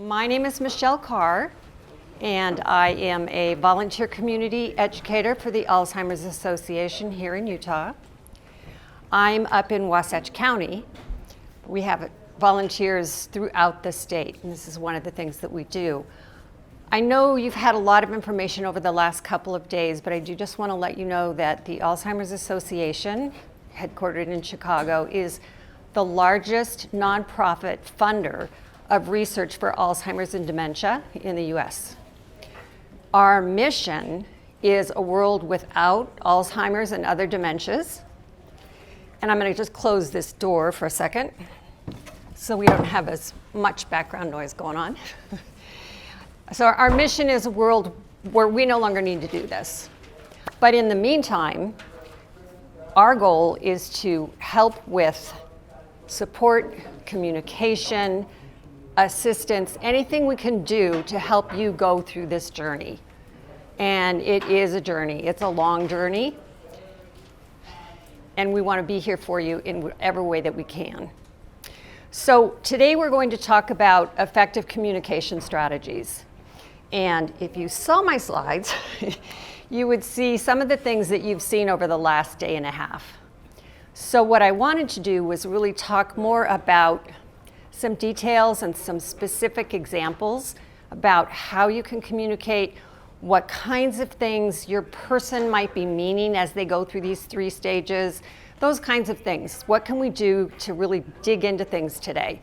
My name is Michele Carr, and I am a volunteer community educator for the Alzheimer's Association here in Utah. I'm up in Wasatch County. We have volunteers throughout the state, and this is one of the things that we do. I know you've had a lot of information over the last couple of days, but I do just want to let you know that the Alzheimer's Association, headquartered in Chicago, is the largest nonprofit funder of research for Alzheimer's and dementia in the US. Our mission is a world without Alzheimer's and other dementias. And I'm going to just close this door for a second so we don't have as much background noise going on. So our mission is a world where we no longer need to do this. But in the meantime, our goal is to help with support, communication, assistance, anything we can do to help you go through this journey. And it is a journey. It's a long journey. And we want to be here for you in whatever way that we can. So today we're going to talk about effective communication strategies. And if you saw my slides, you would see some of the things that you've seen over the last day and a half. So what I wanted to do was really talk more about some details and some specific examples about how you can communicate, what kinds of things your person might be meaning as they go through these 3 stages, those kinds of things. What can we do to really dig into things today?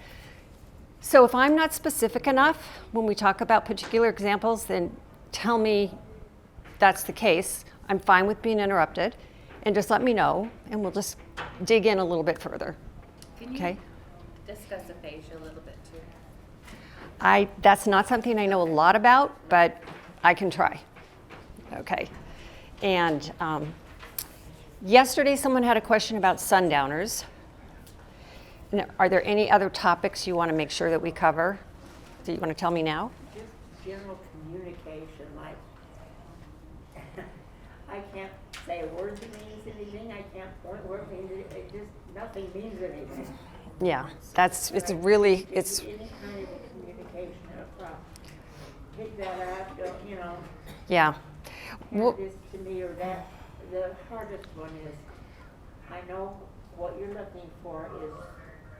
So if I'm not specific enough when we talk about particular examples, then tell me that's the case. I'm fine with being interrupted, and just let me know, and we'll just dig in a little bit further. Can you okay? discuss aphasia a little bit too? That's not something I know a lot about, but I can try. Okay. And yesterday someone had a question about sundowners. And are there any other topics you want to make sure that we cover? Do you want to tell me now? Just general communication, like I can't say a word that means anything. I can't point where it means anything. It just nothing means anything. Yeah, it's Any kind of communication in a problem. Pick that up, you know. Yeah. Well, This to me or that. The hardest one is, I know what you're looking for is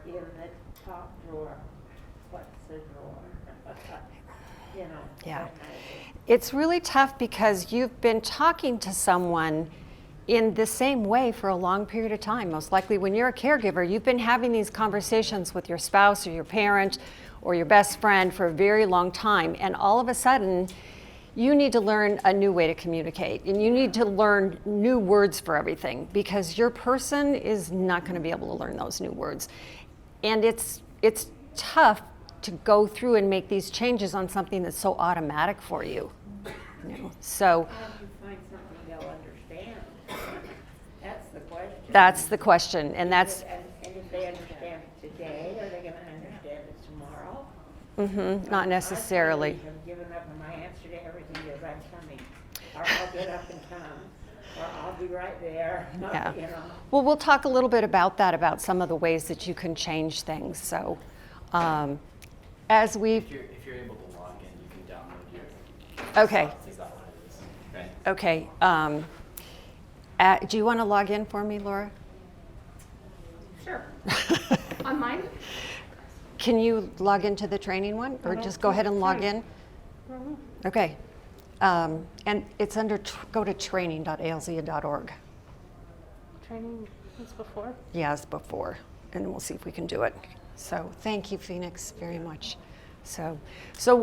in the top drawer. What's the drawer? You know. Yeah. that kind of thing. It's really tough because you've been talking to someone in the same way for a long period of time. Most likely when you're a caregiver, you've been having these conversations with your spouse or your parent or your best friend for a very long time. And all of a sudden, you need to learn a new way to communicate. And you need to learn new words for everything because your person is not going to be able to learn those new words. And it's tough to go through and make these changes on something that's so automatic for you. So How do you find something they'll understand? That's the question. that's the question. And that's, And if they understand it today, are they going to understand it tomorrow? not necessarily. I've given up, and my answer to everything is I'm coming. Or I'll get up and come. Or I'll be right there. Yeah. You know. Well, we'll talk a little bit about that, about some of the ways that you can change things. So as we If you're able to log in, you can download your Okay. Is that what it is? Right. Okay. Do you want to log in for me, Laura? Sure. On mine? Can you log into the training one, or just go ahead and log in? Okay. And it's under, go to training.alzia.org. Training was before? Yeah, it's before, and we'll see if we can do it. So thank you, Phoenix, very much. So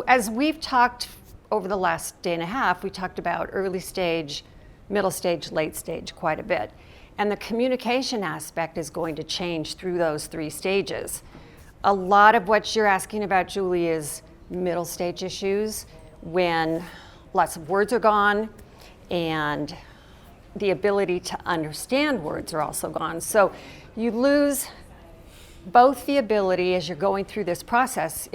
as we've talked over the last day and a half, we talked about early stage, middle stage, late stage quite a bit. And the communication aspect is going to change through those 3 stages. A lot of what you're asking about, Julie, is middle stage issues when lots of words are gone and the ability to understand words are also gone. So you lose both the ability as you're going through this process.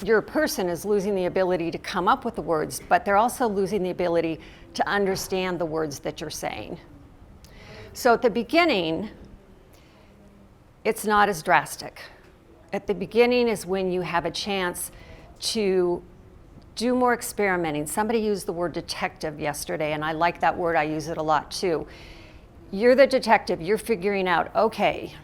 Your person is losing the ability to come up with the words, but they're also losing the ability to understand the words that you're saying. So at the beginning, it's not as drastic. At the beginning is when you have a chance to do more experimenting. Somebody used the word detective yesterday, and I like that word. I use it a lot too. You're the detective. You're figuring out, okay,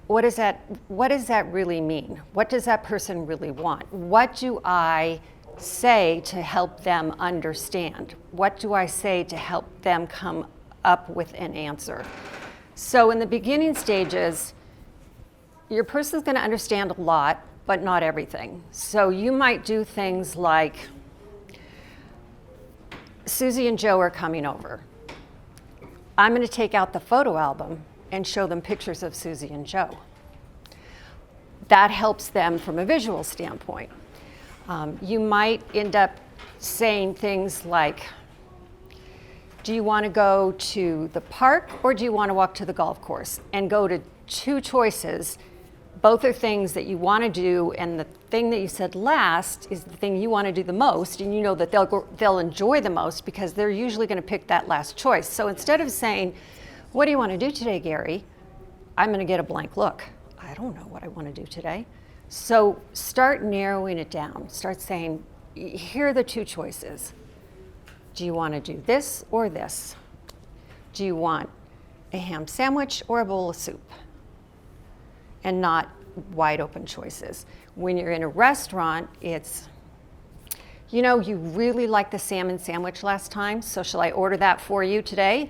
what does that really mean? What does that person really want? What do I say to help them understand? What do I say to help them come up with an answer? So in the beginning stages, your person's going to understand a lot, but not everything. So you might do things like, Susie and Joe are coming over. I'm going to take out the photo album and show them pictures of Susie and Joe. That helps them from a visual standpoint. You might end up saying things like, do you want to go to the park or do you want to walk to the golf course? And go to two choices. Both are things that you want to do, and the thing that you said last is the thing you want to do the most, and you know that they'll enjoy the most because they're usually going to pick that last choice. So instead of saying, what do you want to do today, Gary? I'm going to get a blank look. I don't know what I want to do today. So start narrowing it down. Start saying, here are the two choices. Do you want to do this or this? Do you want a ham sandwich or a bowl of soup? And not wide open choices. When you're in a restaurant, it's, you know, you really liked the salmon sandwich last time, so shall I order that for you today?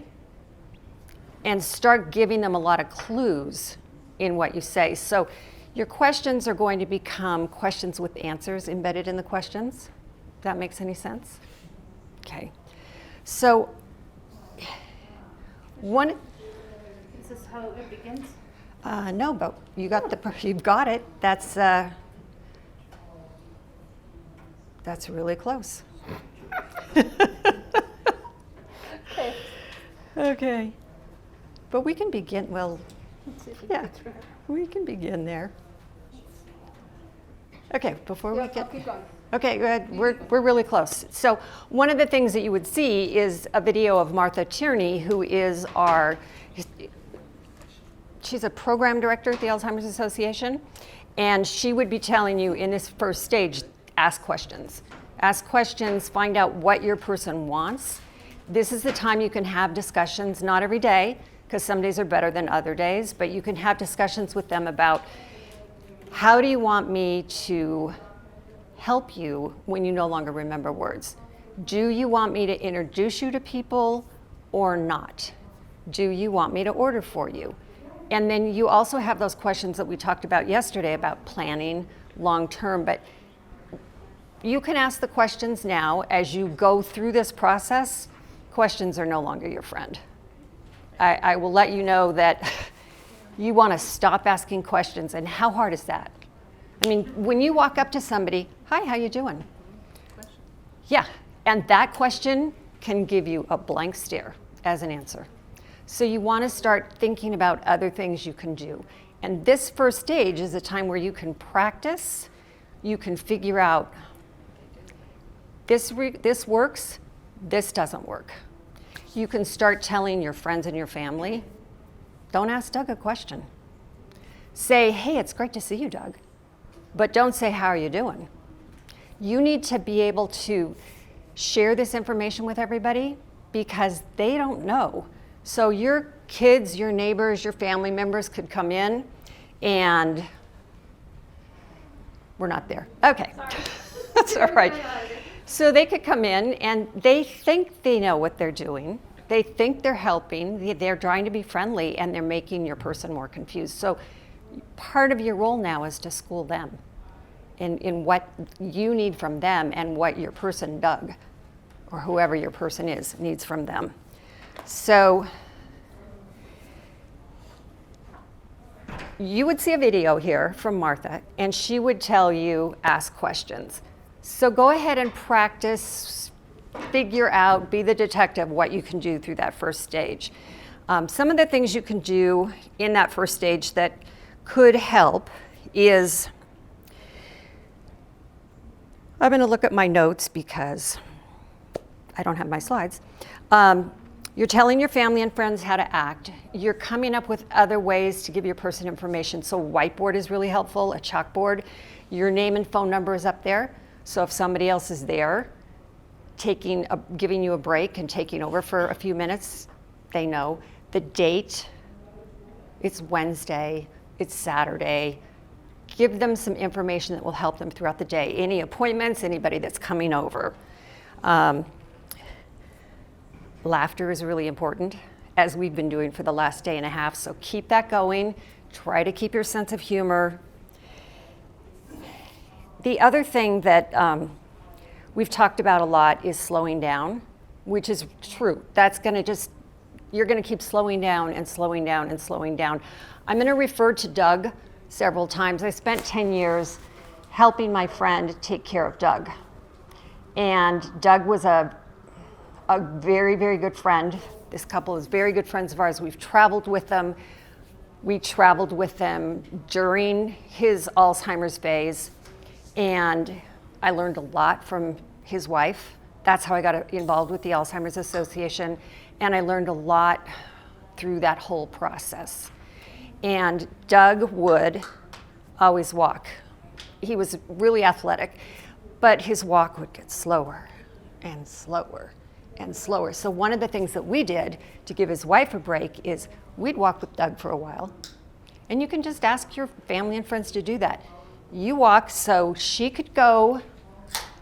And start giving them a lot of clues in what you say. So your questions are going to become questions with answers embedded in the questions. If that makes any sense? Okay. So one. Is this how it begins? No, but you've got it. That's really close. Okay. Okay. But we can begin, well, Let's see if we yeah, can get through it. we can begin there. Okay, before we Yeah, get. I'll keep going. Okay, good. We're really close. So one of the things that you would see is a video of Martha Tierney, who is she's a program director at the Alzheimer's Association, and she would be telling you in this first stage, ask questions. Ask questions, find out what your person wants. This is the time you can have discussions, not every day, because some days are better than other days, but you can have discussions with them about, how do you want me to help you when you no longer remember words? Do you want me to introduce you to people or not? Do you want me to order for you? And then you also have those questions that we talked about yesterday about planning long term, but you can ask the questions now. As you go through this process, questions are no longer your friend. I will let you know that you want to stop asking questions, and how hard is that? I mean, when you walk up to somebody, hi, how you doing? Yeah, and that question can give you a blank stare as an answer. So you want to start thinking about other things you can do. And this first stage is a time where you can practice, you can figure out, this works, this doesn't work. You can start telling your friends and your family, don't ask Doug a question. Say, hey, it's great to see you, Doug. But don't say, how are you doing? You need to be able to share this information with everybody because they don't know. So your kids, your neighbors, your family members could come in and we're not there. Okay, that's all right. So they could come in and they think they know what they're doing. They think they're helping. They're trying to be friendly and they're making your person more confused. So part of your role now is to school them in what you need from them and what your person, Doug, or whoever your person is, needs from them. So you would see a video here from Martha, and she would tell you, ask questions. So go ahead and practice, figure out, be the detective, what you can do through that first stage. Some of the things you can do in that first stage that could help is, I'm going to look at my notes because I don't have my slides. You're telling your family and friends how to act. You're coming up with other ways to give your person information. So whiteboard is really helpful, a chalkboard. Your name and phone number is up there. So if somebody else is there, giving you a break and taking over for a few minutes, they know. The date, it's Wednesday, it's Saturday. Give them some information that will help them throughout the day. Any appointments, anybody that's coming over. Laughter is really important, as we've been doing for the last day and a half, so keep that going. Try to keep your sense of humor. The other thing that we've talked about a lot is slowing down, which is true. You're gonna keep slowing down and slowing down and slowing down. I'm gonna refer to Doug several times. I spent 10 years helping my friend take care of Doug. And Doug was a very, very good friend. This couple is very good friends of ours. We've traveled with them. We traveled with them during his Alzheimer's phase. And I learned a lot from his wife. That's how I got involved with the Alzheimer's Association. And I learned a lot through that whole process. And Doug would always walk. He was really athletic, but his walk would get slower and slower and slower. So one of the things that we did to give his wife a break is we'd walk with Doug for a while. And you can just ask your family and friends to do that. You walk so she could go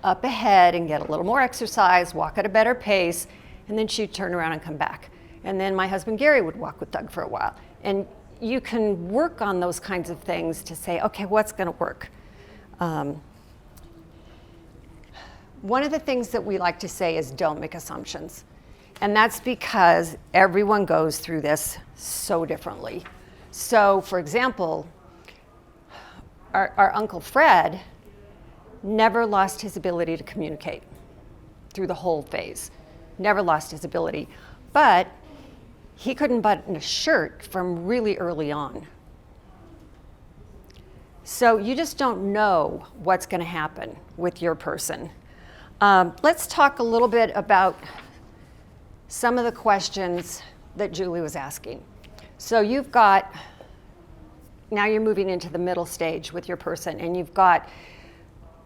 up ahead and get a little more exercise, walk at a better pace, and then she'd turn around and come back. And then my husband Gary would walk with Doug for a while. And you can work on those kinds of things to say, okay, what's gonna work? One of the things that we like to say is don't make assumptions. And that's because everyone goes through this so differently. So for example, our Uncle Fred never lost his ability to communicate through the whole phase. Never lost his ability. But he couldn't button a shirt from really early on. So you just don't know what's going to happen with your person. Let's talk a little bit about some of the questions that Julie was asking. So now you're moving into the middle stage with your person, and you've got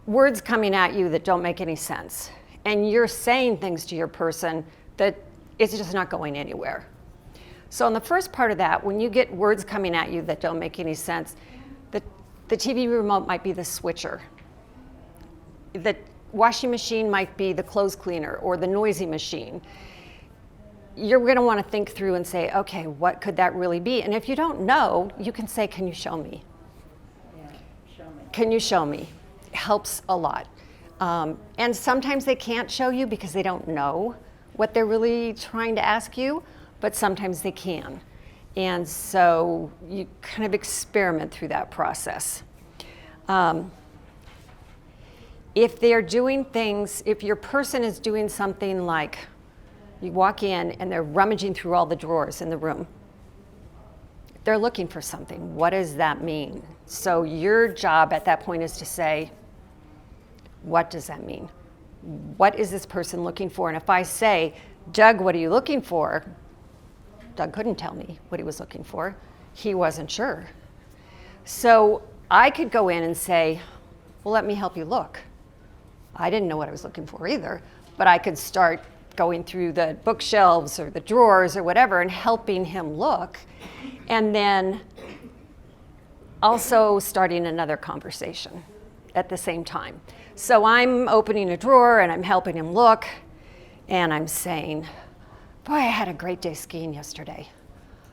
words coming at you that don't make any sense. And you're saying things to your person that it's just not going anywhere. So in the first part of that, when you get words coming at you that don't make any sense, the TV remote might be the switcher. The washing machine might be the clothes cleaner or the noisy machine. You're going to want to think through and say, okay, what could that really be? And if you don't know, you can say, can you show me? Yeah, show me. Can you show me? It helps a lot. And sometimes they can't show you because they don't know what they're really trying to ask you, but sometimes they can. And so you kind of experiment through that process. If they're doing things, if your person is doing something like you walk in and they're rummaging through all the drawers in the room, they're looking for something. What does that mean? So your job at that point is to say, what does that mean? What is this person looking for? And if I say, Doug, what are you looking for? Doug couldn't tell me what he was looking for. He wasn't sure. So I could go in and say, well, let me help you look. I didn't know what I was looking for either, but I could start going through the bookshelves or the drawers or whatever and helping him look. And then also starting another conversation at the same time. So I'm opening a drawer and I'm helping him look, and I'm saying, boy, I had a great day skiing yesterday.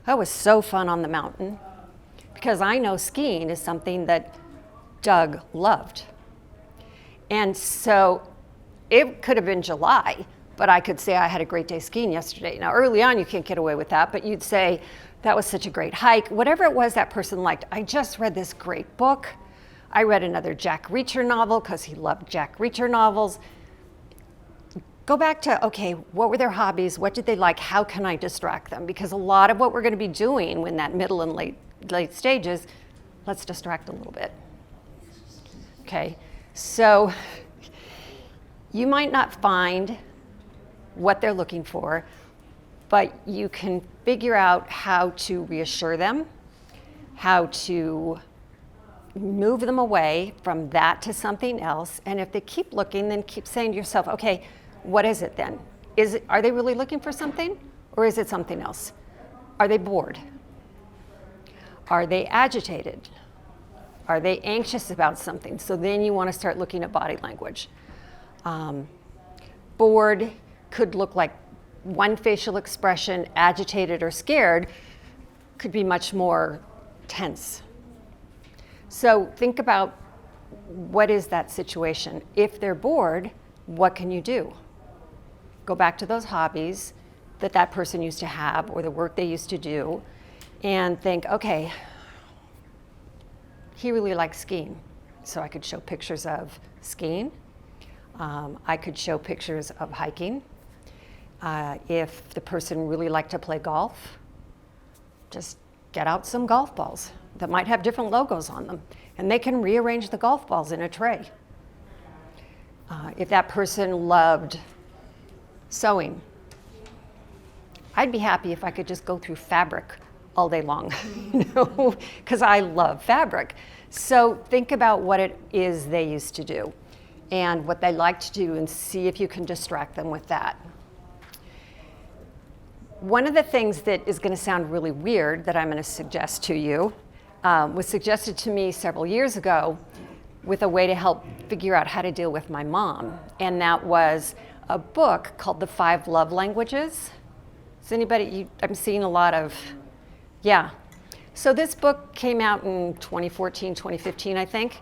That was so fun on the mountain, because I know skiing is something that Doug loved. And so it could have been July, but I could say I had a great day skiing yesterday. Now early on you can't get away with that, but you'd say that was such a great hike. Whatever it was that person liked. I just read this great book. I read another Jack Reacher novel because he loved Jack Reacher novels. Go back to, okay, what were their hobbies? What did they like? How can I distract them? Because a lot of what we're going to be doing in that middle and late stages, let's distract a little bit. Okay, so you might not find what they're looking for, but you can figure out how to reassure them, how to move them away from that to something else. And if they keep looking, then keep saying to yourself, okay, what is it then? Are they really looking for something, or is it something else? Are they bored? Are they agitated? Are they anxious about something? So then you want to start looking at body language. Bored could look like one facial expression. Agitated or scared could be much more tense. So think about, what is that situation? If they're bored, what can you do? Go back to those hobbies that person used to have, or the work they used to do, and think, okay, he really likes skiing. So I could show pictures of skiing. I could show pictures of hiking. If the person really liked to play golf, just get out some golf balls that might have different logos on them, and they can rearrange the golf balls in a tray. If that person loved sewing, I'd be happy if I could just go through fabric all day long, because I love fabric. So think about what it is they used to do and what they like to do, and see if you can distract them with that. One of the things that is going to sound really weird that I'm going to suggest to you was suggested to me several years ago with a way to help figure out how to deal with my mom, and that was a book called The 5 Love Languages. Is anybody, I'm seeing a lot of, yeah. So this book came out in 2014, 2015, I think,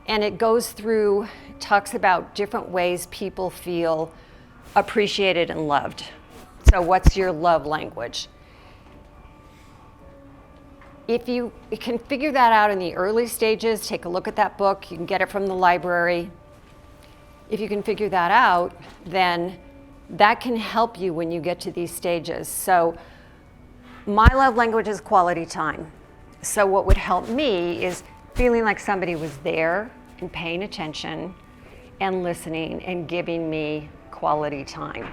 and it goes through, talks about different ways people feel appreciated and loved. So what's your love language? If you can figure that out in the early stages, take a look at that book. You can get it from the library. If you can figure that out, then that can help you when you get to these stages. So my love language is quality time. So what would help me is feeling like somebody was there and paying attention and listening and giving me quality time.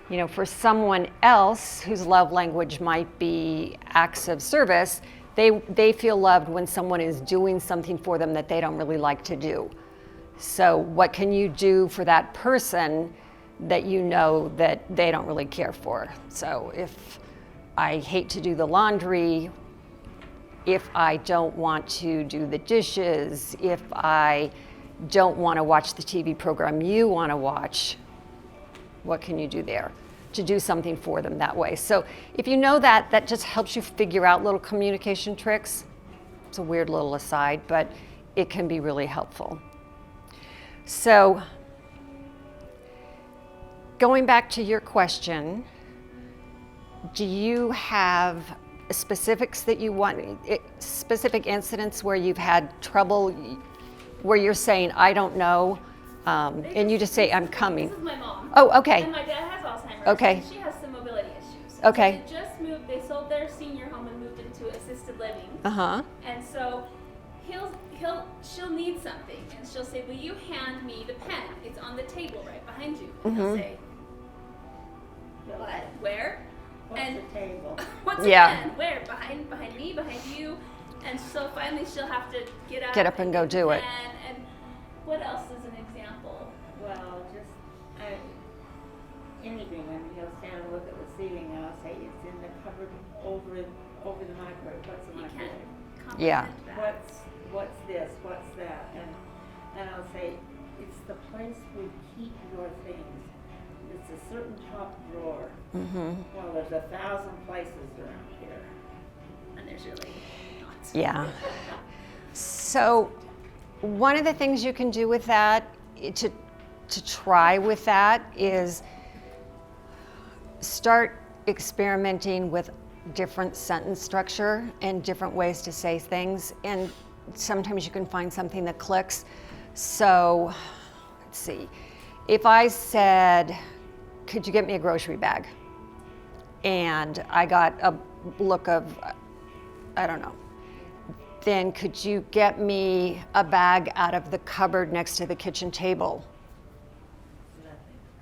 You know, for someone else whose love language might be acts of service, they feel loved when someone is doing something for them that they don't really like to do. So what can you do for that person that you know that they don't really care for? So if I hate to do the laundry, if I don't want to do the dishes, if I don't want to watch the TV program you want to watch, what can you do there to do something for them that way? So if you know that, that just helps you figure out little communication tricks. It's a weird little aside, but it can be really helpful. So going back to your question, do you have specifics that you want, specific incidents where you've had trouble, where you're saying, I don't know, and you just say, I'm coming? This is my mom. Oh, okay. And my dad has Alzheimer's. Okay. And she has some mobility issues. Okay. So they just moved, they sold their senior home and moved into assisted living. Uh-huh. And so she'll need something, and she'll say, will you hand me the pen? It's on the table right behind you. And he'll say, what? Where? What's And the table? what's Yeah. the pen? Where? Behind me, behind you. And so finally she'll have to get up and go get the do it. pen. And what else is an example? Well, just anything. I mean, he'll stand and look at the ceiling, and I'll say, it's in the cupboard over the microwave. What's the You microwave? can't Yeah. comprehend that. What's this? What's that? And I'll say, it's the place where you keep your things. It's a certain top drawer. Mm-hmm. Well, there's 1,000 places around here. And there's really not. Yeah. So one of the things you can do with that, to try with that, is start experimenting with different sentence structure and different ways to say things. And sometimes you can find something that clicks. So let's see. If I said, could you get me a grocery bag? And I got a look of, I don't know. Then could you get me a bag out of the cupboard next to the kitchen table?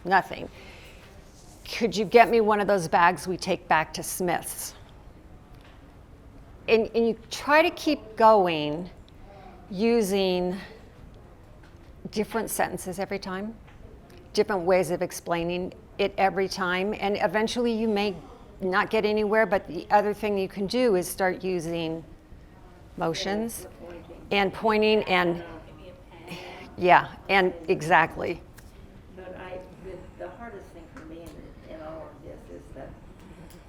Nothing. could you get me one of those bags we take back to Smith's? And you try to keep going using different sentences every time, different ways of explaining it every time, and eventually you may not get anywhere, but the other thing you can do is start using motions and pointing and, yeah, and exactly. But the hardest thing for me in all of this is that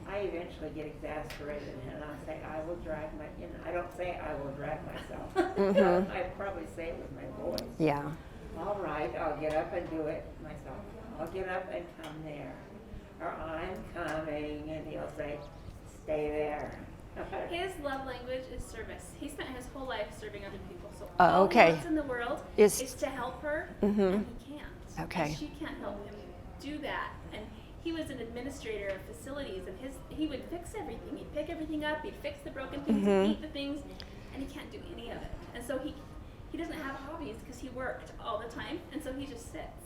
I eventually get exasperated and I say, I will drag my, I don't say I will drag myself. I probably say it with my voice. Yeah. All right, I'll get up and do it myself. I'll get up and come there. Or I'm coming, and he'll say, stay there. His love language is service. He spent his whole life serving other people. So Oh, all okay. he wants in the world Is- is to help her, Mhm. and he can't. Okay. And she can't help him do that. And he was an administrator of facilities, and he would fix everything. He'd pick everything up. He'd fix the broken things. Mhm. He'd eat the things, and he can't do any of it. And so he doesn't have hobbies because he worked all the time, and so he just sits.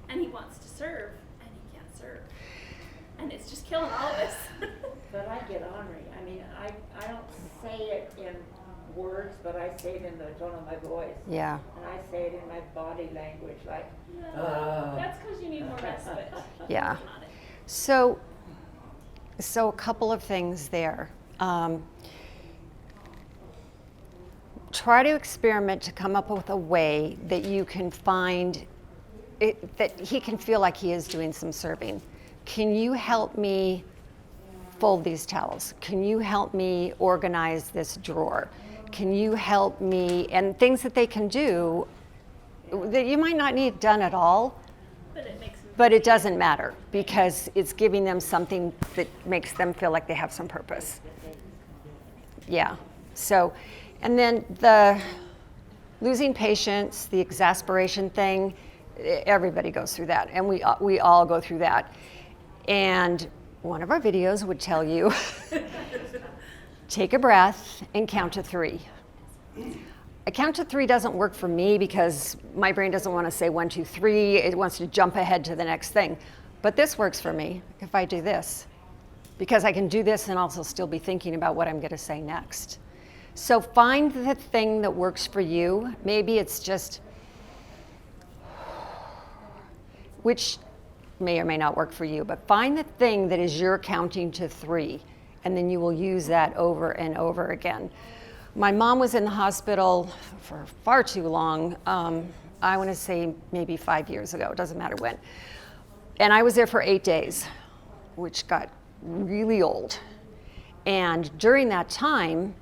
And he wants to serve, and he can't serve. And it's just killing all of us. But I get ornery. I mean, I don't say it in words, but I say it in the tone of my voice. Yeah. And I say it in my body language, like, That's because you need more respite. Yeah. Working on it. So a couple of things there. Try to experiment to come up with a way that you can find it, that he can feel like he is doing some serving. Can you help me fold these towels? Can you help me organize this drawer? Can you help me? And things that they can do that you might not need done at all, But it makes him but it doesn't matter because it's giving them something that makes them feel like they have some purpose. Yeah. So, and then the losing patience, the exasperation thing, everybody goes through that, and we all go through that. And one of our videos would tell you, take a breath and count to 3. A count to 3 doesn't work for me because my brain doesn't want to say 1, 2, 3. It wants to jump ahead to the next thing. But this works for me if I do this, because I can do this and also still be thinking about what I'm going to say next. So find the thing that works for you. Maybe it's just, which may or may not work for you, but find the thing that is your counting to 3, and then you will use that over and over again. My mom was in the hospital for far too long. I want to say maybe 5 years ago, it doesn't matter when. And I was there for 8 days, which got really old. And during that time,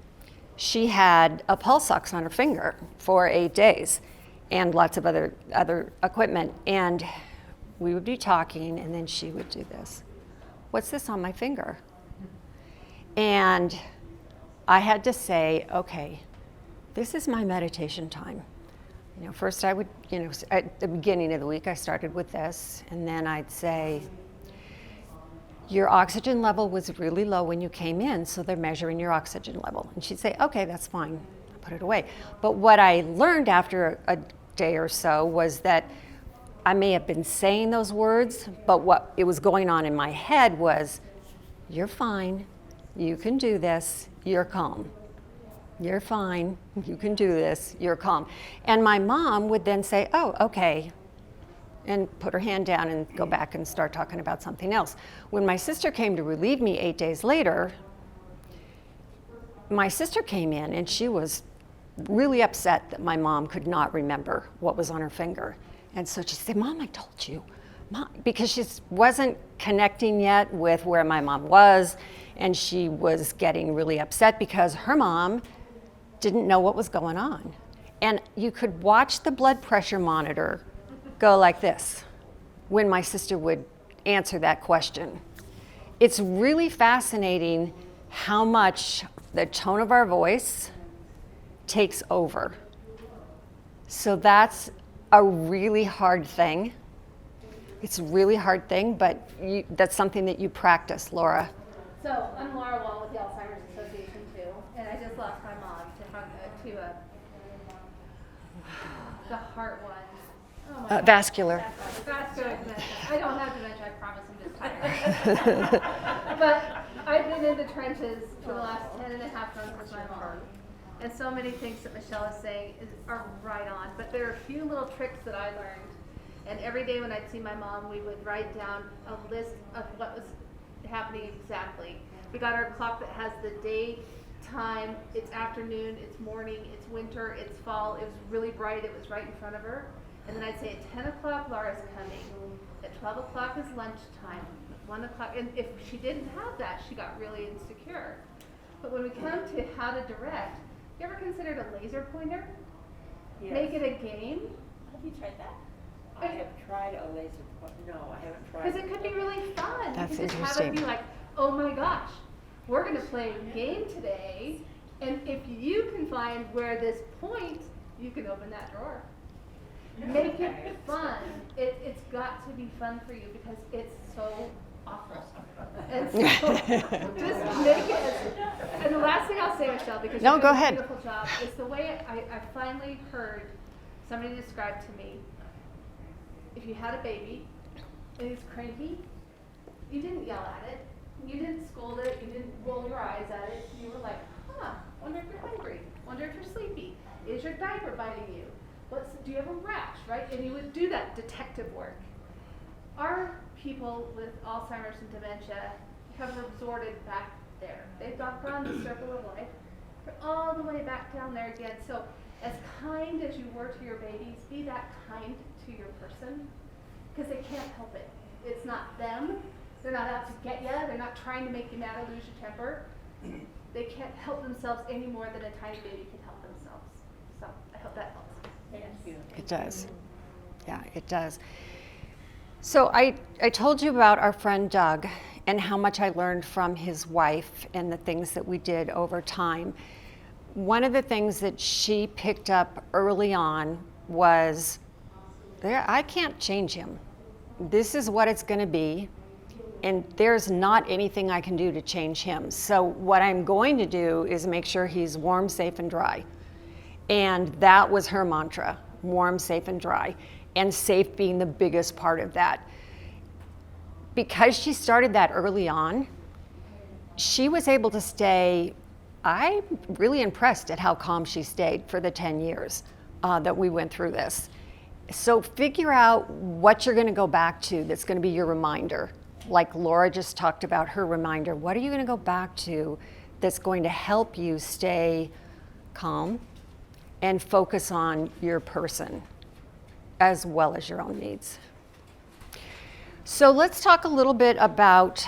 she had a pulse ox on her finger for 8 days and lots of other equipment. And we would be talking, and then she would do this. What's this on my finger? And I had to say, okay, this is my meditation time. You know, first I would, at the beginning of the week, I started with this, and then I'd say, your oxygen level was really low when you came in, so they're measuring your oxygen level. And she'd say, okay, that's fine, put it away. But what I learned after a day or so was that I may have been saying those words, but what it was going on in my head was, you're fine, you can do this, you're calm. You're fine, you can do this, you're calm. And my mom would then say, oh, okay, and put her hand down and go back and start talking about something else. When my sister came to relieve me 8 days later, my sister came in and she was really upset that my mom could not remember what was on her finger. And so she said, Mom, I told you. Mom, because she wasn't connecting yet with where my mom was, and she was getting really upset because her mom didn't know what was going on. And you could watch the blood pressure monitor go like this when my sister would answer that question. It's really fascinating how much the tone of our voice takes over. So that's a really hard thing. It's a really hard thing, but that's something that you practice, Laura. So I'm Laura Wall with the Alzheimer's Association too, and I just lost my mom to the heart one. Oh my God. Vascular. Vascular dementia. I don't have dementia, I promise, I'm just tired. But I've been in the trenches for the last 10 and a half months with my mom. And so many things that Michelle is saying are right on. But there are a few little tricks that I learned. And every day when I'd see my mom, we would write down a list of what was happening exactly. We got our clock that has the day, time, it's afternoon, it's morning, it's winter, it's fall. It was really bright. It was right in front of her. And then I'd say at 10 o'clock, Laura's coming. At 12 o'clock is lunchtime. 1 o'clock, and if she didn't have that, she got really insecure. But when we come to how to direct, you ever considered a laser pointer? Yes. Make it a game? Have you tried that? I have tried a laser pointer. No, I haven't tried. Because it could be really fun. That's you can just have interesting. it be like, oh my gosh, we're going to play a game today, and if you can find where this point, you can open that drawer. Make it fun. It's got to be fun for you because it's so awful. And so just make it. And the last thing I'll say, Michelle, because No, you go did a ahead. beautiful job, is the way I finally heard somebody describe to me, if you had a baby and it's cranky, you didn't yell at it, you didn't scold it, you didn't roll your eyes at it. You were like, wonder if you're hungry, wonder if you're sleepy, is your diaper biting you? Do you have a rash, right? And you would do that detective work. Our people with Alzheimer's and dementia have resorted back there. They've gone the circle of life, but all the way back down there again. So as kind as you were to your babies, be that kind to your person, because they can't help it. It's not them. They're not out to get you. They're not trying to make you mad or lose your temper. They can't help themselves any more than a tiny baby can help themselves. So I hope that helps. Thank you. It does. Yeah, it does. So I told you about our friend Doug and how much I learned from his wife and the things that we did over time. One of the things that she picked up early on was, I can't change him. This is what it's going to be, and there's not anything I can do to change him. So what I'm going to do is make sure he's warm, safe, and dry. And that was her mantra, warm, safe, and dry, and safe being the biggest part of that. Because she started that early on, she was able to stay, I'm really impressed at how calm she stayed for the 10 years that we went through this. So figure out what you're going to go back to that's going to be your reminder. Like Laura just talked about her reminder. What are you going to go back to that's going to help you stay calm and focus on your person as well as your own needs? So let's talk a little bit about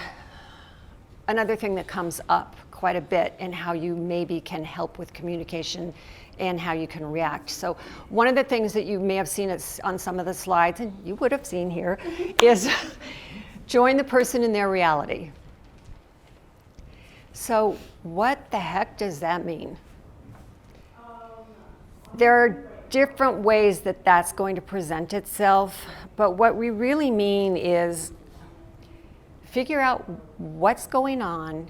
another thing that comes up quite a bit and how you maybe can help with communication and how you can react. So one of the things that you may have seen on some of the slides, and you would have seen here, is join the person in their reality. So what the heck does that mean? There are different ways that that's going to present itself, but what we really mean is figure out what's going on,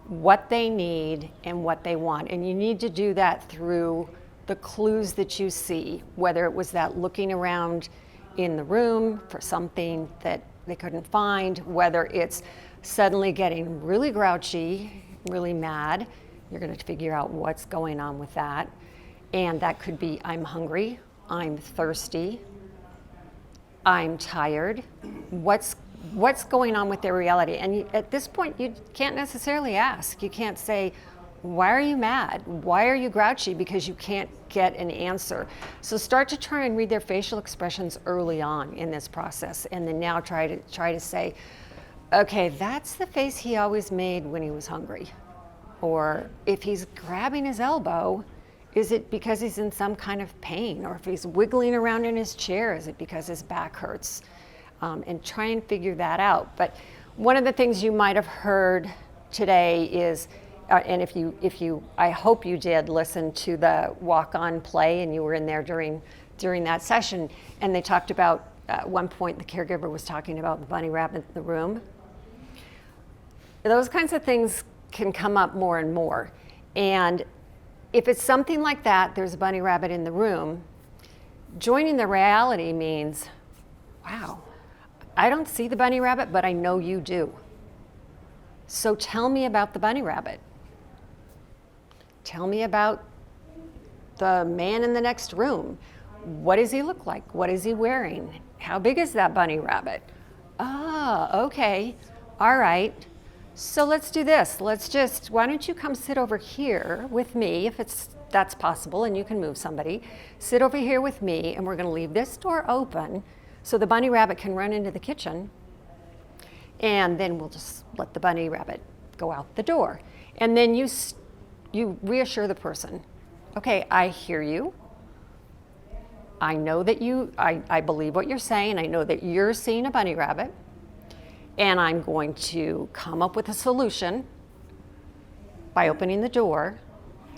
what they need, and what they want. And you need to do that through the clues that you see, whether it was that looking around in the room for something that they couldn't find, whether it's suddenly getting really grouchy, really mad. You're going to figure out what's going on with that. And that could be, I'm hungry, I'm thirsty, I'm tired. What's going on with their reality? And at this point, you can't necessarily ask. You can't say, why are you mad? Why are you grouchy? Because you can't get an answer. So start to try and read their facial expressions early on in this process, and then now try to say, okay, that's the face he always made when he was hungry. Or if he's grabbing his elbow, is it because he's in some kind of pain? Or if he's wiggling around in his chair, is it because his back hurts? And try and figure that out. But one of the things you might have heard today is, and if you, I hope you did listen to the walk-on play and you were in there during that session, and they talked about, at one point the caregiver was talking about the bunny rabbit in the room. Those kinds of things can come up more and more. And if it's something like that, there's a bunny rabbit in the room, joining the reality means, wow, I don't see the bunny rabbit, but I know you do. So tell me about the bunny rabbit. Tell me about the man in the next room. What does he look like? What is he wearing? How big is that bunny rabbit? Ah, okay. All right. So let's do this. Why don't you come sit over here with me, if that's possible, and you can move somebody. Sit over here with me, and we're going to leave this door open so the bunny rabbit can run into the kitchen. And then we'll just let the bunny rabbit go out the door. And then you reassure the person. Okay, I hear you. I know that I believe what you're saying. I know that you're seeing a bunny rabbit. And I'm going to come up with a solution by opening the door.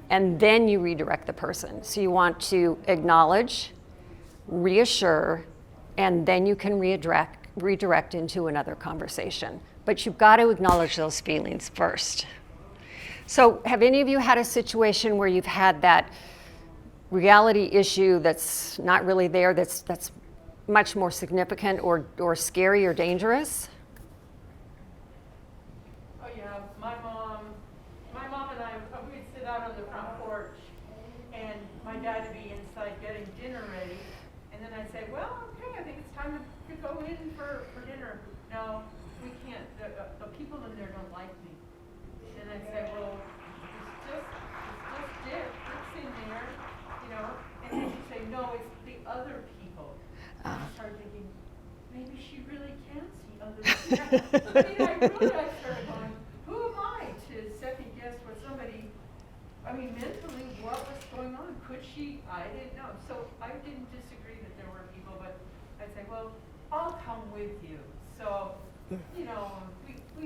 And then you redirect the person. So you want to acknowledge, reassure, and then you can redirect into another conversation. But you've got to acknowledge those feelings first. So have any of you had a situation where you've had that reality issue that's not really there, that's much more significant or scary or dangerous? Oh yeah, my mom and I, we'd sit out on the front porch, and my dad would be inside getting dinner ready, and then I'd say, well, okay, I think it's time to go in for dinner. No, we can't, the people in there don't like me. And I'd say, well, it's just Dick's in there, you know, and then she'd say, no, it's the other people. And I started thinking, maybe she really can see other people. I started going, who am I to second guess what somebody, mentally, what was going on? Could she? I didn't know. So I didn't disagree that there were people, but I'd say, well, I'll come with you. So, we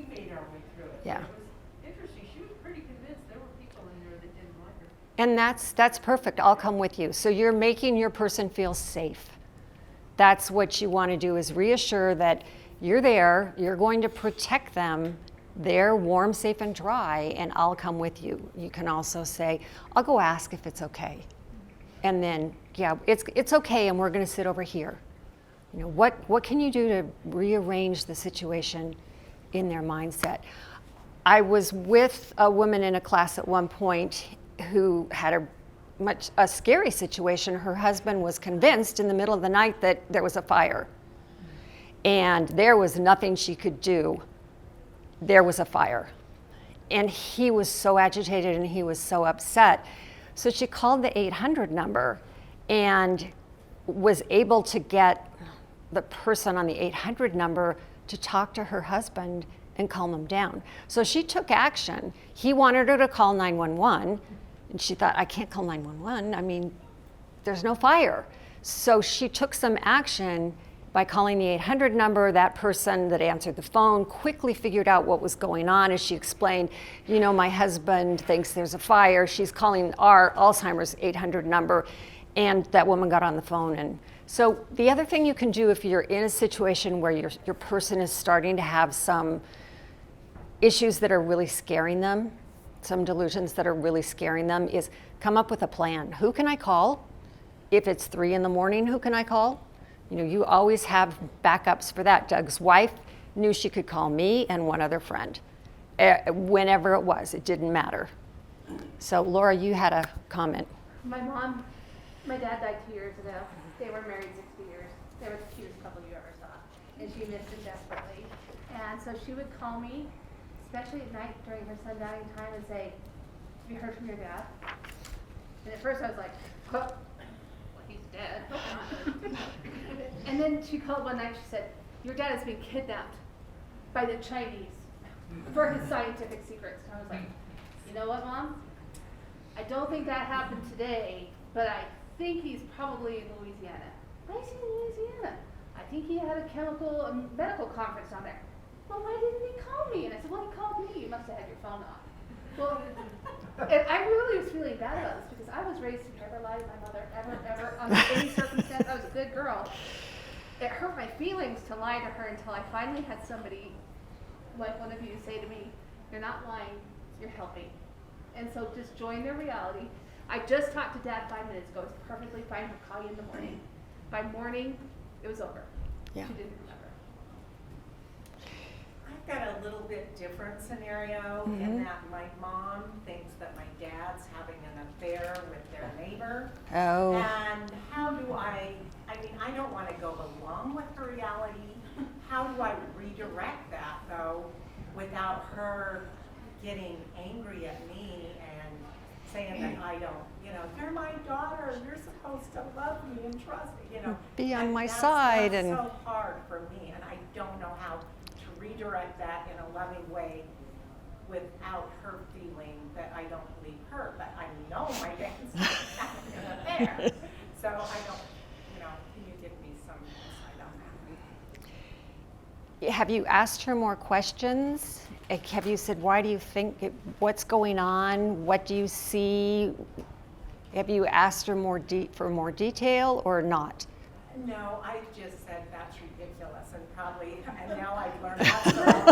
made our way through it. Yeah. It was interesting. She was pretty convinced there were people in there that didn't like her. And that's perfect. I'll come with you. So you're making your person feel safe. That's what you want to do, is reassure that you're there, you're going to protect them, they're warm, safe, and dry, and I'll come with you. You can also say, I'll go ask if it's okay. And then, yeah, it's okay, and we're going to sit over here. What can you do to rearrange the situation in their mindset? I was with a woman in a class at one point who had a scary situation. Her husband was convinced in the middle of the night that there was a fire. And there was nothing she could do. There was a fire. And he was so agitated and he was so upset. So she called the 800 number and was able to get the person on the 800 number to talk to her husband and calm him down. So she took action. He wanted her to call 911. And she thought, I can't call 911. There's no fire. So she took some action by calling the 800 number. That person that answered the phone quickly figured out what was going on. As she explained, my husband thinks there's a fire. She's calling our Alzheimer's 800 number. And that woman got on the phone. And so the other thing you can do if you're in a situation where your person is starting to have some issues that are really scaring them, some delusions that are really scaring them, is come up with a plan. Who can I call? If it's 3 a.m, who can I call? You always have backups for that. Doug's wife knew she could call me and one other friend. Whenever it was, it didn't matter. So Laura, you had a comment. My dad died 2 years ago. They were married 60 years. They were the cutest couple you ever saw. And she missed him desperately. And so she would call me, especially at night during her son dying time, and say, have you heard from your dad? And at first I was like, well, he's dead. And then she called one night, she said, your dad has been kidnapped by the Chinese for his scientific secrets. And I was like, you know what, Mom? I don't think that happened today, but I think he's probably in Louisiana. Why is he in Louisiana? I think he had a medical conference down there. Well, why didn't he call me? And I said, well, he called me. You must have had your phone off. Well, and I really was feeling bad about this because I was raised to never lie to my mother, ever, under any circumstance. I was a good girl. It hurt my feelings to lie to her until I finally had somebody, like one of you, say to me, you're not lying, you're helping. And so just join their reality. I just talked to Dad 5 minutes ago. It was perfectly fine to call you in the morning. By morning, it was over. Yeah. She didn't remember. got a little bit different scenario in that my mom thinks that my dad's having an affair with their neighbor. Oh. And how do I mean, I don't want to go along with her reality. How do I redirect that, though, without her getting angry at me and saying that I don't, you're my daughter, you're supposed to love me and trust me, Be on And my that's side and so hard for me, and I don't know how to redirect that in a loving way without her feeling that I don't believe her, but I know my dad's not having an affair. So I don't, can you give me some insight on that? Have you asked her more questions? Have you said, why do you think, what's going on? What do you see? Have you asked her for more detail or not? No, I just said that's ridiculous, and now I've learned that's the wrong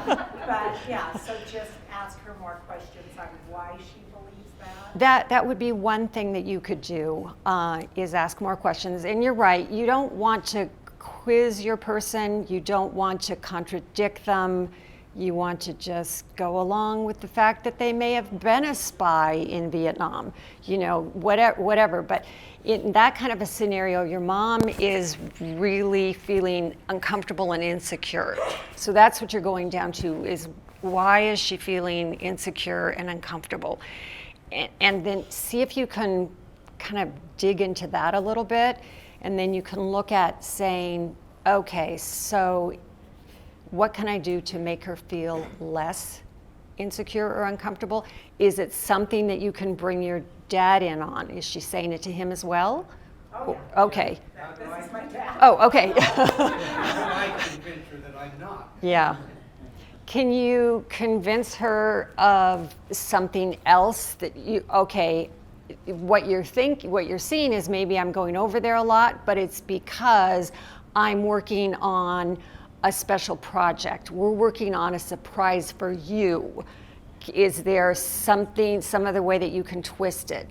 answer. But yeah, so just ask her more questions on why she believes that. That would be one thing that you could do, is ask more questions. And you're right, you don't want to quiz your person, you don't want to contradict them, you want to just go along with the fact that they may have been a spy in Vietnam, whatever. But in that kind of a scenario, your mom is really feeling uncomfortable and insecure. So that's what you're going down to, is why is she feeling insecure and uncomfortable? And then see if you can kind of dig into that a little bit. And then you can look at saying, okay, so what can I do to make her feel less insecure or uncomfortable? Is it something that you can bring your dad in on? Is she saying it to him as well? Oh, yeah. Okay. This is my dad. Oh, okay. I convince her that I'm not. Yeah. Can you convince her of something else that what you're seeing is maybe I'm going over there a lot, but it's because I'm working on a special project. We're working on a surprise for you. Is there some other way that you can twist it?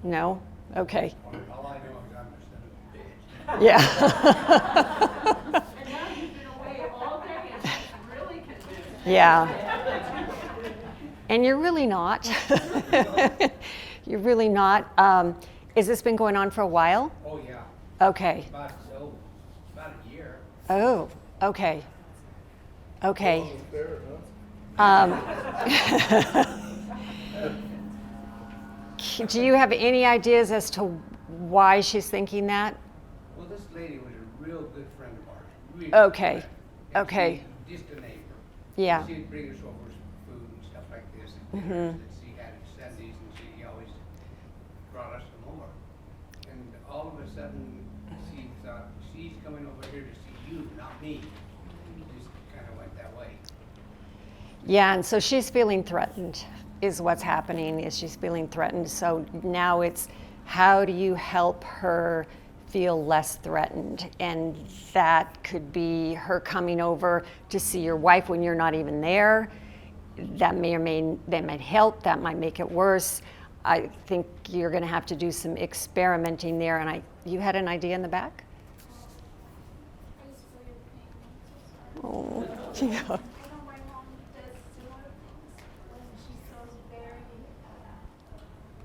No? Okay. All I know is I'm a son of a bitch. Yeah. And now you've been away all day and she's really convinced. Yeah. And you're really not. You're really not. Has this been going on for a while? Oh, yeah. Okay. About a year. Oh, okay. Okay. Do you have any ideas as to why she's thinking that? Well, this lady was a real good friend of ours. Really Okay. good friend. And Okay. She's just a neighbor. Yeah. She'd bring us over food and stuff like this, and dinners that she had at Sundays, and she always brought us some more. And all of a sudden, she thought, she's coming over here to see you, not me. And just kind of went that way. Yeah, and so she's feeling threatened, is what's happening, is she's feeling threatened. So now it's, how do you help her feel less threatened? And that could be her coming over to see your wife when you're not even there. That might help, that might make it worse. I think you're gonna have to do some experimenting there. And you had an idea in the back? Oh, yeah. I know my mom does similar things when she feels very,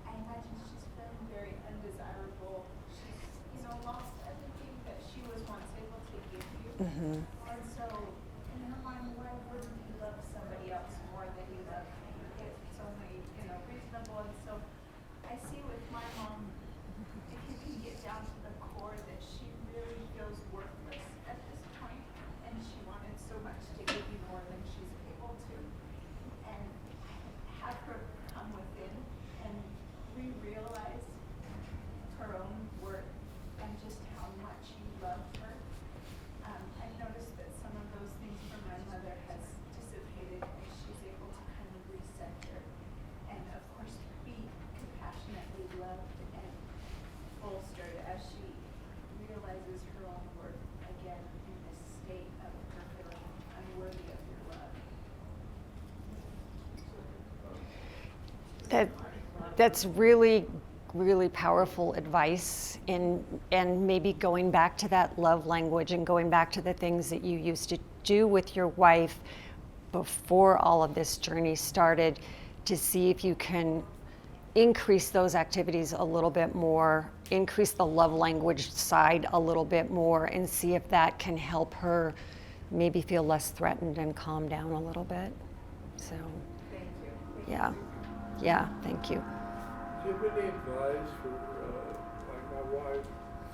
I imagine she's feeling very undesirable. She's, lost everything that she was once able to give you. Mm-hmm. And so, in her mind, why wouldn't you love somebody else more than you love me? It's only, reasonable. And so, I see with my mom, if you can get down to the core that she really feels worthless at this point, and she wanted so much to give you more than she's able to, and have her come within and re-realize her own worth and just how much you love her. I've noticed that some of those things from my mother has dissipated as she's able to kind of recenter and of course be compassionately loved and bolstered as she realizes her own worth again in this state of her feeling unworthy of your love. That's really really powerful advice, and maybe going back to that love language and going back to the things that you used to do with your wife before all of this journey started, to see if you can increase those activities a little bit more, increase the love language side a little bit more, and see if that can help her maybe feel less threatened and calm down a little bit. So, Thank you. yeah, thank you. Do you have any advice for, like my wife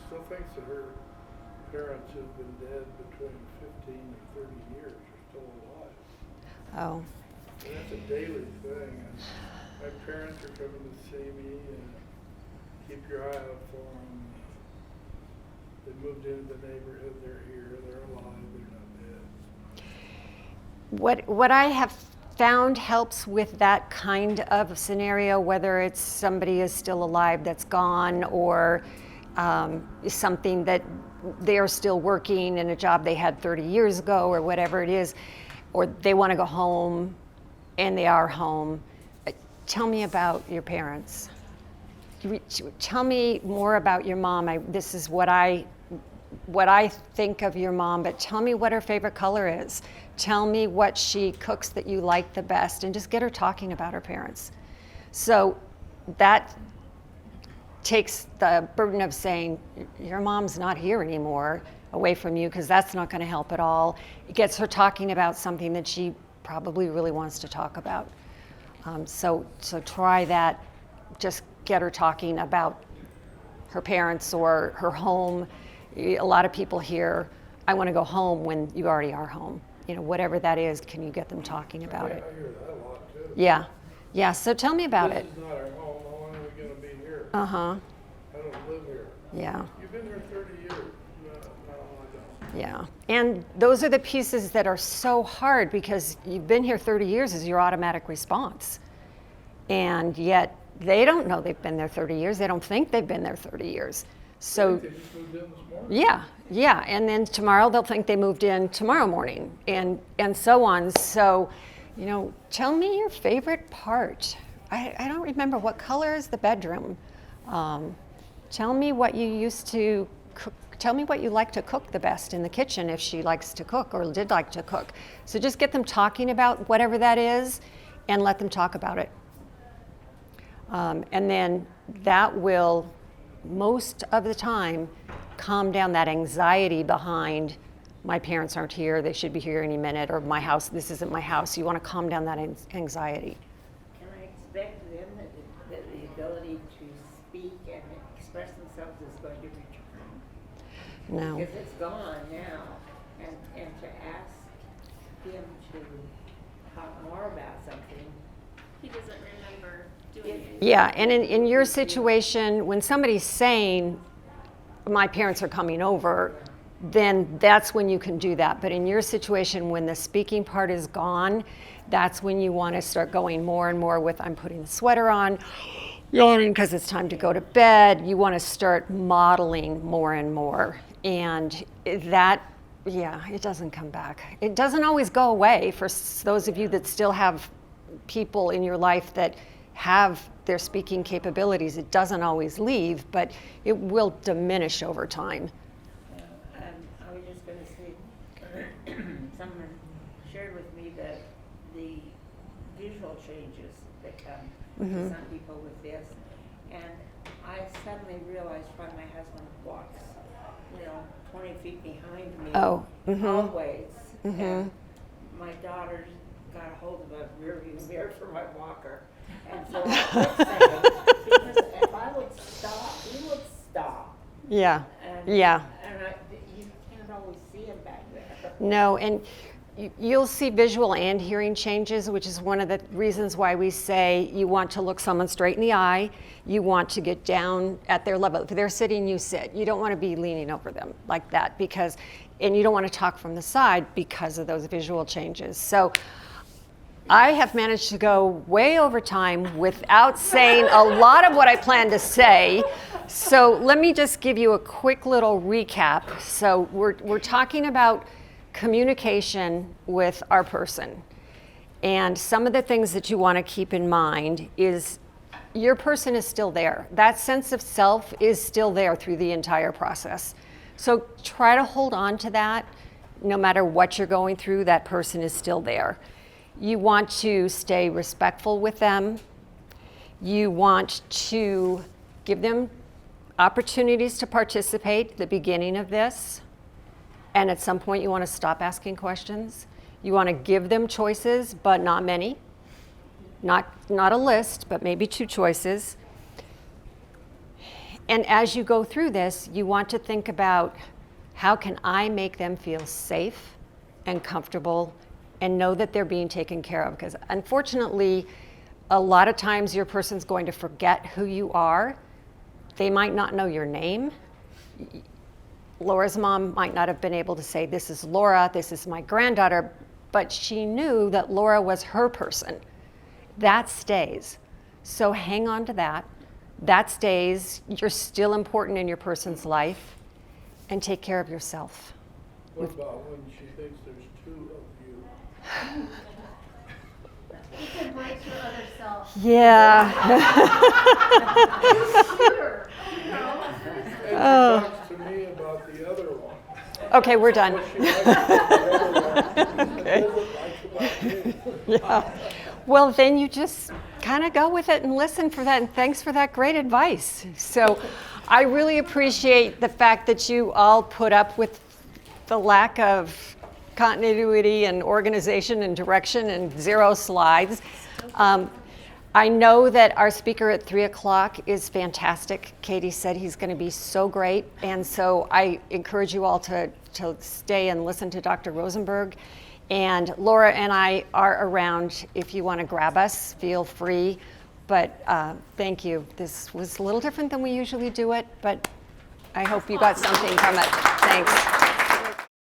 still thinks that her parents who've been dead between 15 and 30 years are still alive. Oh, And that's a daily thing. And my parents are coming to see me, and keep your eye out for them. They moved into the neighborhood, they're here, they're alive, they're not dead. what I have found helps with that kind of scenario, whether it's somebody is still alive that's gone, or something that they're still working in a job they had 30 years ago, or whatever it is, or they want to go home and they are home. Tell me about your parents. Tell me more about your mom. This is what I think of your mom, but tell me what her favorite color is. Tell me what she cooks that you like the best, and just get her talking about her parents. So that takes the burden of saying, your mom's not here anymore, away from you, because that's not going to help at all. It gets her talking about something that she probably really wants to talk about. So try that. Just get her talking about her parents or her home. A lot of people hear, I want to go home, when you already are home. Whatever that is, can you get them talking about it? I hear that a lot too. Yeah, so tell me about it. This is not our home, how long are we gonna be here? Uh-huh, I don't live here. yeah. You've been here 30 years. No, I don't. Yeah, and those are the pieces that are so hard, because you've been here 30 years is your automatic response. And yet they don't know they've been there 30 years. They don't think they've been there 30 years. So, They just moved in this morning? yeah, and then tomorrow they'll think they moved in tomorrow morning, and so on. So, tell me your favorite part. I don't remember, what color is the bedroom? Tell me what you used to cook. Tell me what you like to cook the best in the kitchen, if she likes to cook or did like to cook. So just get them talking about whatever that is, and let them talk about it. And then that will, most of the time, calm down that anxiety behind, my parents aren't here, they should be here any minute, or my house, this isn't my house. You want to calm down that anxiety. Can I expect then that the ability to speak and express themselves is going to return? No. Because it's gone now, and to ask him to talk more about something. He doesn't remember doing it. Yeah, and in your situation, when somebody's saying, my parents are coming over, then that's when you can do that. But in your situation, when the speaking part is gone, that's when you want to start going more and more with, I'm putting the sweater on, yawning because it's time to go to bed. You want to start modeling more and more. And that, it doesn't come back. It doesn't always go away for those of you that still have people in your life that have their speaking capabilities. It doesn't always leave, but it will diminish over time. I was just going to say, someone shared with me that the visual changes that come to some people with this, and I suddenly realized why my husband walks, 20 feet behind me, always. And my daughter got a hold of a rear view mirror for my walker. And so I would say, because if I would stop, he would stop. Yeah, And, yeah. And you can't always see him back there. No, and you'll see visual and hearing changes, which is one of the reasons why we say you want to look someone straight in the eye. You want to get down at their level. If they're sitting, you sit. You don't want to be leaning over them like that, and you don't want to talk from the side because of those visual changes. So I have managed to go way over time without saying a lot of what I plan to say. So let me just give you a quick little recap. So we're talking about communication with our person. And some of the things that you want to keep in mind is your person is still there. That sense of self is still there through the entire process. So try to hold on to that. No matter what you're going through, that person is still there. You want to stay respectful with them. You want to give them opportunities to participate at the beginning of this. And at some point, you want to stop asking questions. You want to give them choices, but not many. Not a list, but maybe 2 choices. And as you go through this, you want to think about, how can I make them feel safe and comfortable and know that they're being taken care of? Because unfortunately, a lot of times your person's going to forget who you are. They might not know your name. Laura's mom might not have been able to say, this is Laura, this is my granddaughter, but she knew that Laura was her person. That stays. So hang on to that. That stays. You're still important in your person's life. And take care of yourself. What about when she thinks there's 2 of you? Just embrace your other self. Yeah. Sure. And she talks to me about the other one. Okay, we're done. What she likes about the other one, and doesn't like about me. Yeah. Well, then you just kind of go with it and listen for that. And thanks for that great advice. So I really appreciate the fact that you all put up with the lack of continuity and organization and direction and 0 slides. I know that our speaker at 3 o'clock is fantastic. Katie said he's going to be so great. And so I encourage you all to stay and listen to Dr. Rosenberg. And Laura and I are around. If you want to grab us, feel free. But thank you. This was a little different than we usually do it, but I hope you got something from it. Thanks.